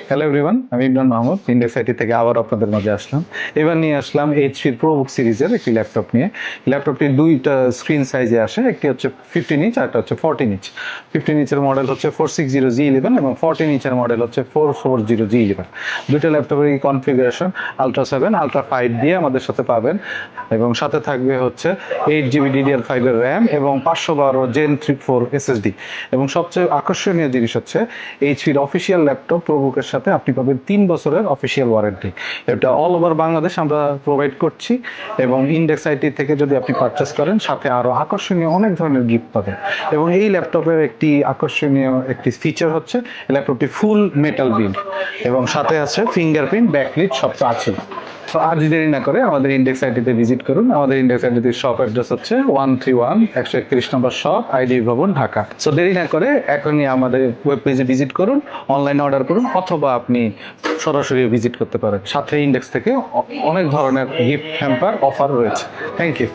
Hello everyone, আমি Imran Mahmud index IT থেকে আবার আপনাদের মাঝে আসলাম। এবার নিয়ে আসলাম এইচপির প্রোবুক সিরিজের একটি ল্যাপটপ নিয়ে। ল্যাপটপটি দুইটা স্ক্রিন সাইজে আসে, একটি হচ্ছে 15 ইঞ্চ আর একটা হচ্ছে 14 ইঞ্চ। 15 ইঞ্চের মডেল হচ্ছে 460G11 এবং 14 ইঞ্চের মডেল হচ্ছে 440G11। দুইটা ল্যাপটপের কনফিগারেশন আলট্রা 7 আলট্রা 5 দিয়ে আমাদের সাথে পাবেন, এবং সাথে থাকবে হচ্ছে 8GB DDR5 এর র্যাম এবং 512 Gen 4 SSD। এবং সবচেয়ে আকর্ষণীয় জিনিস হচ্ছে এইচপির অফিসিয়াল ল্যাপটপ প্রোবুকের সাথে আপনি পাবেন 3 বছরের অফিসিয়াল ওয়ারেন্টি। এটা অল ওভার বাংলাদেশ আমরা প্রোভাইড করছি, এবং ইন্ডেক্স আইটি থেকে যদি আপনি পারচেস করেন সাথে আরও আকর্ষণীয় অনেক ধরনের গিফট পাবেন। এবং এই ল্যাপটপের একটি আকর্ষণীয় একটি ফিচার হচ্ছে ল্যাপটপটি ফুল মেটাল বিল্ড এবং সাথে আছে ফিঙ্গারপ্রিন্ট, ব্যাকলিট সব তো আছে। তো আর দেরি না করে আমাদের ইন্ডেক্স আইটিতে ভিজিট করুন। আমাদের ইন্ডেক্স আইটিতে শপ অ্যাড্রেস হচ্ছে 131 নম্বর শপ, আইডি ভবন, ঢাকা। সো দেরি না করে এখনই আমাদের ওয়েব পেজে ভিজিট করুন, অনলাইনে অর্ডার করুন, অথবা আপনি সরাসরি ভিজিট করতে পারেন। সাথে ইন্ডেক্স থেকে অনেক ধরনের গিফট হ্যাম্পার অফার রয়েছে। Thank you.